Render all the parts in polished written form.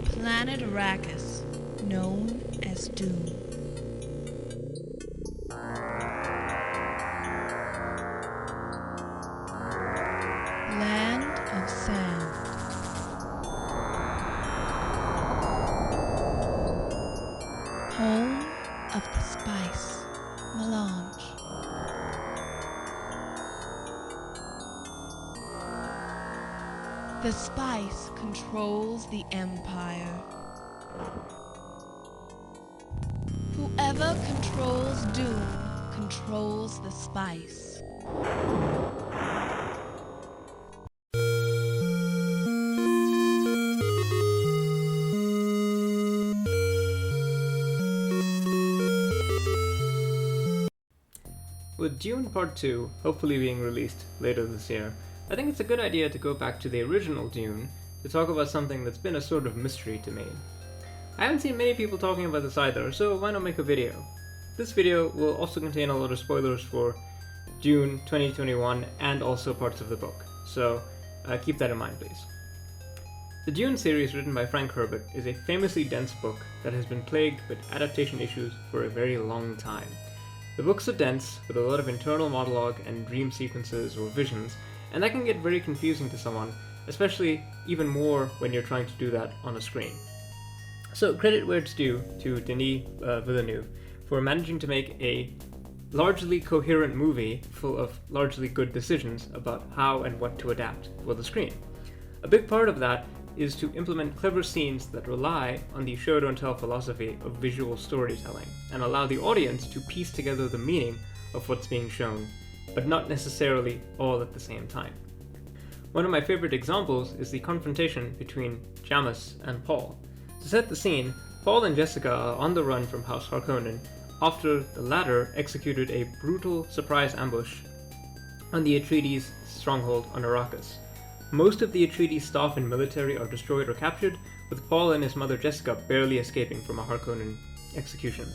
planet Arrakis, known as Dune. Land of Sand. Home of the spice melange. The spice controls the empire. Whoever controls Dune controls the spice. With Dune Part 2 hopefully being released later this year, I think it's a good idea to go back to the original Dune to talk about something that's been a sort of mystery to me. I haven't seen many people talking about this either, so why not make a video? This video will also contain a lot of spoilers for Dune 2021 and also parts of the book, so keep that in mind please. The Dune series written by Frank Herbert is a famously dense book that has been plagued with adaptation issues for a very long time. The books are dense, with a lot of internal monologue and dream sequences or visions, and that can get very confusing to someone, especially even more when you're trying to do that on a screen. So credit where it's due to Denis Villeneuve for managing to make a largely coherent movie full of largely good decisions about how and what to adapt for the screen. A big part of that is to implement clever scenes that rely on the show don't tell philosophy of visual storytelling and allow the audience to piece together the meaning of what's being shown, but not necessarily all at the same time. One of my favorite examples is the confrontation between Jamis and Paul. To set the scene, Paul and Jessica are on the run from House Harkonnen after the latter executed a brutal surprise ambush on the Atreides' stronghold on Arrakis. Most of the Atreides staff and military are destroyed or captured, with Paul and his mother Jessica barely escaping from a Harkonnen execution.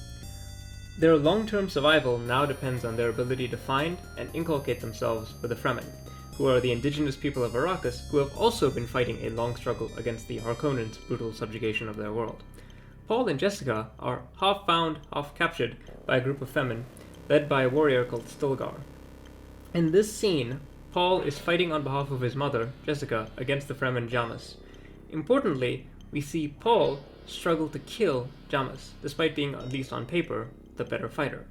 Their long-term survival now depends on their ability to find and inculcate themselves with the Fremen, who are the indigenous people of Arrakis who have also been fighting a long struggle against the Harkonnens' brutal subjugation of their world. Paul and Jessica are half found, half captured by a group of Fremen, led by a warrior called Stilgar. In this scene, Paul is fighting on behalf of his mother, Jessica, against the Fremen Jamis. Importantly, we see Paul struggle to kill Jamis, despite being, at least on paper, the better fighter.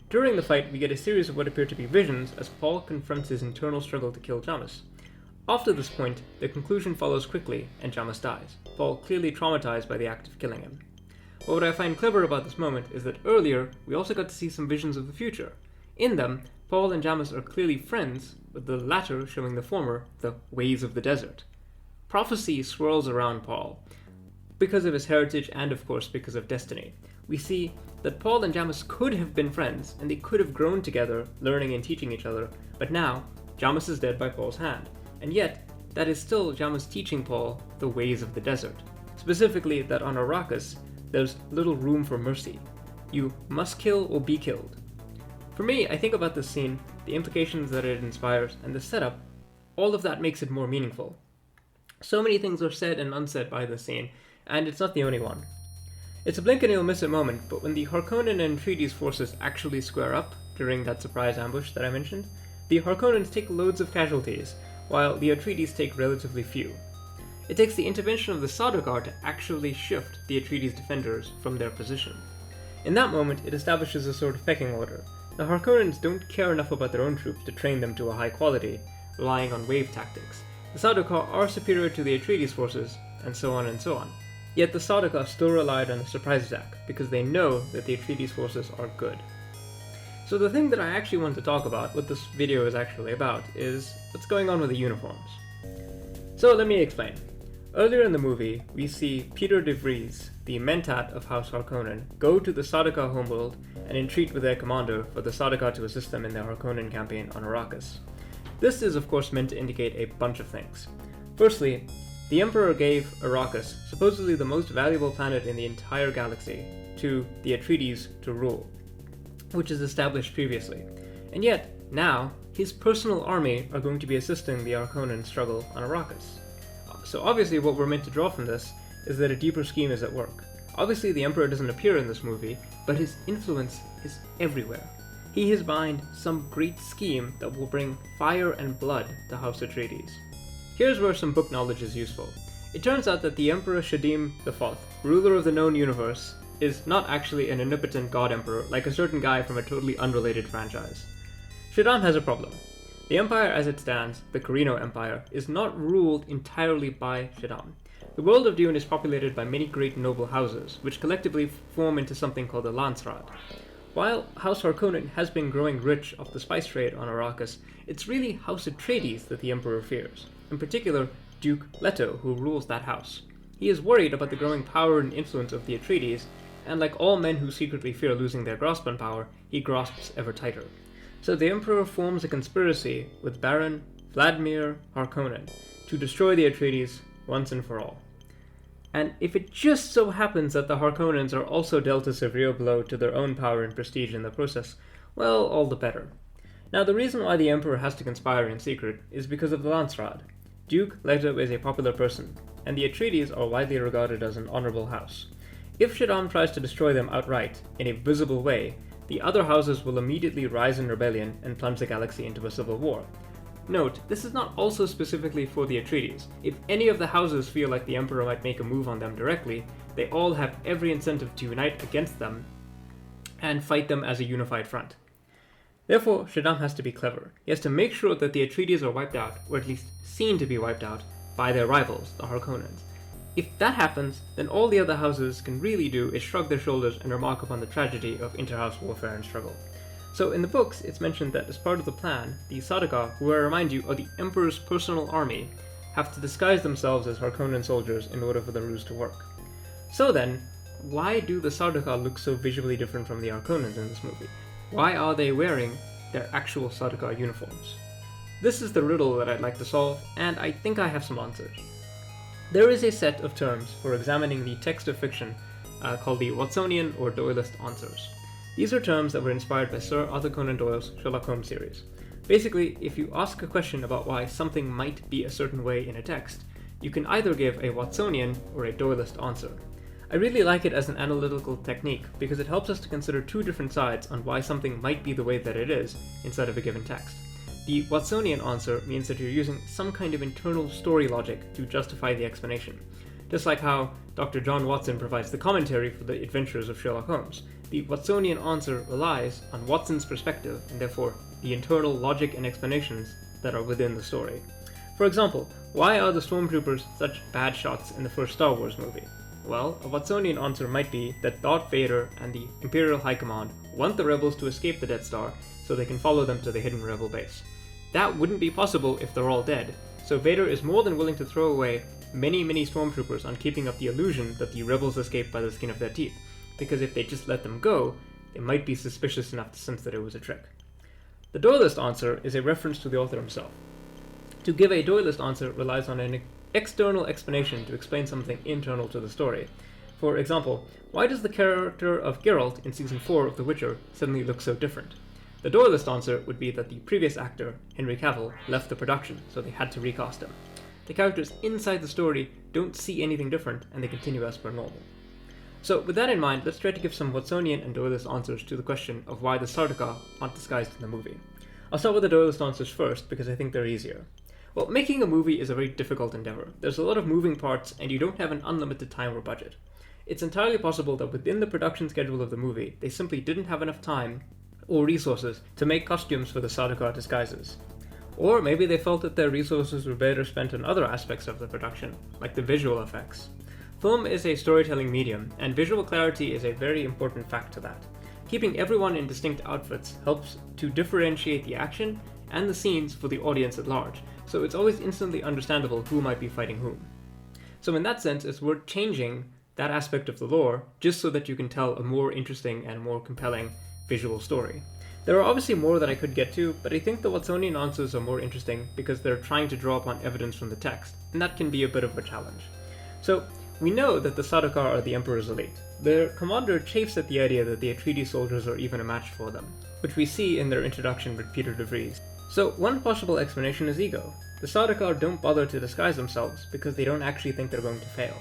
During the fight, we get a series of what appear to be visions as Paul confronts his internal struggle to kill Jamis. After this point, the conclusion follows quickly, and Jamis dies, Paul clearly traumatized by the act of killing him. But what I find clever about this moment is that earlier, we also got to see some visions of the future. In them, Paul and Jamis are clearly friends, with the latter showing the former the ways of the desert. Prophecy swirls around Paul, because of his heritage and of course because of destiny. We see that Paul and Jamis could have been friends, and they could have grown together, learning and teaching each other, but now, Jamis is dead by Paul's hand, and yet, that is still Jamis teaching Paul the ways of the desert. Specifically, that on Arrakis, there's little room for mercy. You must kill or be killed. For me, I think about this scene, the implications that it inspires, and the setup, all of that makes it more meaningful. So many things are said and unsaid by this scene, and it's not the only one. It's a blink and you'll miss it moment, but when the Harkonnen and Atreides forces actually square up during that surprise ambush that I mentioned, the Harkonnens take loads of casualties, while the Atreides take relatively few. It takes the intervention of the Sardaukar to actually shift the Atreides defenders from their position. In that moment, it establishes a sort of pecking order. The Harkonnens don't care enough about their own troops to train them to a high quality, relying on wave tactics. The Sardaukar are superior to the Atreides forces, and so on and so on. Yet the Sardaukar still relied on a surprise attack, because they know that the Atreides forces are good. So the thing that I actually want to talk about, what this video is actually about, is what's going on with the uniforms. So let me explain. Earlier in the movie, we see Peter de Vries, the Mentat of House Harkonnen, go to the Sardaukar homeworld and entreat with their commander for the Sardaukar to assist them in their Harkonnen campaign on Arrakis. This is of course meant to indicate a bunch of things. Firstly, the Emperor gave Arrakis, supposedly the most valuable planet in the entire galaxy, to the Atreides to rule, which is established previously. And yet, now, his personal army are going to be assisting the Harkonnen struggle on Arrakis. So obviously what we're meant to draw from this is that a deeper scheme is at work. Obviously, the Emperor doesn't appear in this movie, but his influence is everywhere. He is behind some great scheme that will bring fire and blood to House Atreides. Here's where some book knowledge is useful. It turns out that the Emperor Shadim IV, ruler of the known universe, is not actually an omnipotent god emperor like a certain guy from a totally unrelated franchise. Shaddam has a problem. The empire as it stands, the Carino Empire, is not ruled entirely by Shaddam. The world of Dune is populated by many great noble houses, which collectively form into something called a Landsraad. While House Harkonnen has been growing rich off the spice trade on Arrakis, it's really House Atreides that the Emperor fears, in particular Duke Leto, who rules that house. He is worried about the growing power and influence of the Atreides, and like all men who secretly fear losing their grasp on power, he grasps ever tighter. So the Emperor forms a conspiracy with Baron Vladimir Harkonnen to destroy the Atreides once and for all. And if it just so happens that the Harkonnens are also dealt a severe blow to their own power and prestige in the process, well, all the better. Now, the reason why the Emperor has to conspire in secret is because of the Landsraad. Duke Leto is a popular person, and the Atreides are widely regarded as an honorable house. If Shaddam tries to destroy them outright, in a visible way, the other houses will immediately rise in rebellion and plunge the galaxy into a civil war. Note, this is not also specifically for the Atreides. If any of the houses feel like the Emperor might make a move on them directly, they all have every incentive to unite against them and fight them as a unified front. Therefore, Shaddam has to be clever. He has to make sure that the Atreides are wiped out, or at least seen to be wiped out, by their rivals, the Harkonnens. If that happens, then all the other houses can really do is shrug their shoulders and remark upon the tragedy of inter-house warfare and struggle. So in the books, it's mentioned that as part of the plan, the Sardaukar, who I remind you are the Emperor's personal army, have to disguise themselves as Harkonnen soldiers in order for the ruse to work. So then, why do the Sardaukar look so visually different from the Harkonnens in this movie? Why are they wearing their actual Sardaukar uniforms? This is the riddle that I'd like to solve, and I think I have some answers. There is a set of terms for examining the text of fiction called the Watsonian or Doyleist answers. These are terms that were inspired by Sir Arthur Conan Doyle's Sherlock Holmes series. Basically, if you ask a question about why something might be a certain way in a text, you can either give a Watsonian or a Doyleist answer. I really like it as an analytical technique because it helps us to consider two different sides on why something might be the way that it is inside of a given text. The Watsonian answer means that you're using some kind of internal story logic to justify the explanation. Just like how Dr. John Watson provides the commentary for the adventures of Sherlock Holmes, the Watsonian answer relies on Watson's perspective and therefore the internal logic and explanations that are within the story. For example, why are the stormtroopers such bad shots in the first Star Wars movie? Well, a Watsonian answer might be that Darth Vader and the Imperial High Command want the rebels to escape the Death Star so they can follow them to the hidden rebel base. That wouldn't be possible if they're all dead, so Vader is more than willing to throw away many stormtroopers on keeping up the illusion that the rebels escaped by the skin of their teeth, because if they just let them go, they might be suspicious enough to sense that it was a trick. The Doyleist answer is a reference to the author himself. To give a Doyleist answer relies on an external explanation to explain something internal to the story. For example, why does the character of Geralt in Season 4 of The Witcher suddenly look so different? The Doyleist answer would be that the previous actor, Henry Cavill, left the production, so they had to recast him. The characters inside the story don't see anything different, and they continue as per normal. So with that in mind, let's try to give some Watsonian and Doyleist answers to the question of why the Sardaukar aren't disguised in the movie. I'll start with the Doyleist answers first, because I think they're easier. Well, making a movie is a very difficult endeavor. There's a lot of moving parts, and you don't have an unlimited time or budget. It's entirely possible that within the production schedule of the movie, they simply didn't have enough time or resources to make costumes for the Sardaukar disguises. Or maybe they felt that their resources were better spent on other aspects of the production, like the visual effects. Film is a storytelling medium, and visual clarity is a very important fact to that. Keeping everyone in distinct outfits helps to differentiate the action and the scenes for the audience at large, so it's always instantly understandable who might be fighting whom. So in that sense, it's worth changing that aspect of the lore just so that you can tell a more interesting and more compelling visual story. There are obviously more that I could get to, but I think the Watsonian answers are more interesting because they're trying to draw upon evidence from the text, and that can be a bit of a challenge. So, we know that the Sardaukar are the Emperor's elite. Their commander chafes at the idea that the Atreides soldiers are even a match for them, which we see in their introduction with Peter de Vries. So, one possible explanation is ego. The Sardaukar don't bother to disguise themselves because they don't actually think they're going to fail.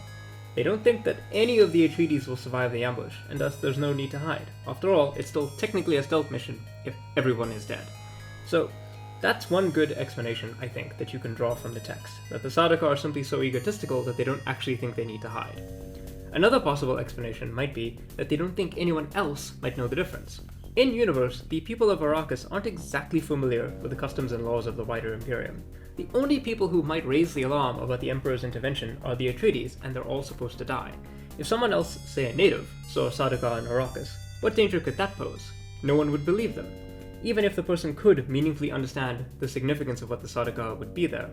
They don't think that any of the Atreides will survive the ambush, and thus there's no need to hide. After all, it's still technically a stealth mission if everyone is dead. So, that's one good explanation, I think, that you can draw from the text, that the Sardaukar are simply so egotistical that they don't actually think they need to hide. Another possible explanation might be that they don't think anyone else might know the difference. In-universe, the people of Arrakis aren't exactly familiar with the customs and laws of the wider Imperium. The only people who might raise the alarm about the Emperor's intervention are the Atreides, and they're all supposed to die. If someone else, say a native, saw Sardaukar in Arrakis, what danger could that pose? No one would believe them, even if the person could meaningfully understand the significance of what the Sardaukar would be there.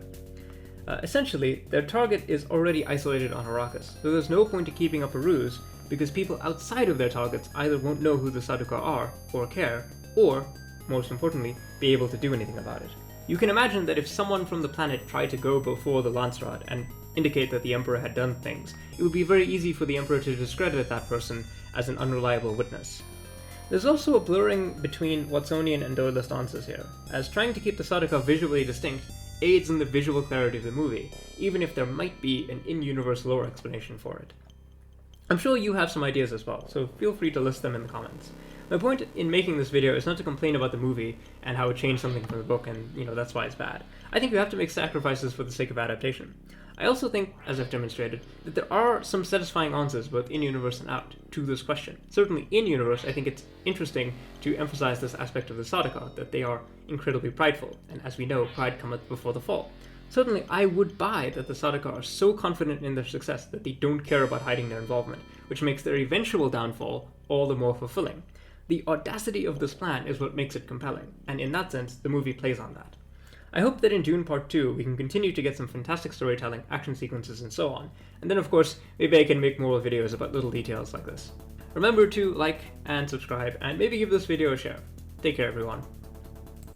Essentially, their target is already isolated on Arrakis, so there's no point in keeping up a ruse, because people outside of their targets either won't know who the Sardaukar are, or care, or, most importantly, be able to do anything about it. You can imagine that if someone from the planet tried to go before the Landsraad and indicate that the Emperor had done things, it would be very easy for the Emperor to discredit that person as an unreliable witness. There's also a blurring between Watsonian and Doylist stances here, as trying to keep the Sardaukar visually distinct aids in the visual clarity of the movie, even if there might be an in-universe lore explanation for it. I'm sure you have some ideas as well, so feel free to list them in the comments. My point in making this video is not to complain about the movie and how it changed something from the book and, that's why it's bad. I think you have to make sacrifices for the sake of adaptation. I also think, as I've demonstrated, that there are some satisfying answers both in-universe and out to this question. Certainly in-universe, I think it's interesting to emphasize this aspect of the Sardaukar, that they are incredibly prideful, and as we know, pride cometh before the fall. Certainly, I would buy that the Sardaukar are so confident in their success that they don't care about hiding their involvement, which makes their eventual downfall all the more fulfilling. The audacity of this plan is what makes it compelling, and in that sense, the movie plays on that. I hope that in Dune Part 2 we can continue to get some fantastic storytelling, action sequences, and so on, and then of course, maybe I can make more videos about little details like this. Remember to like and subscribe, and maybe give this video a share. Take care everyone.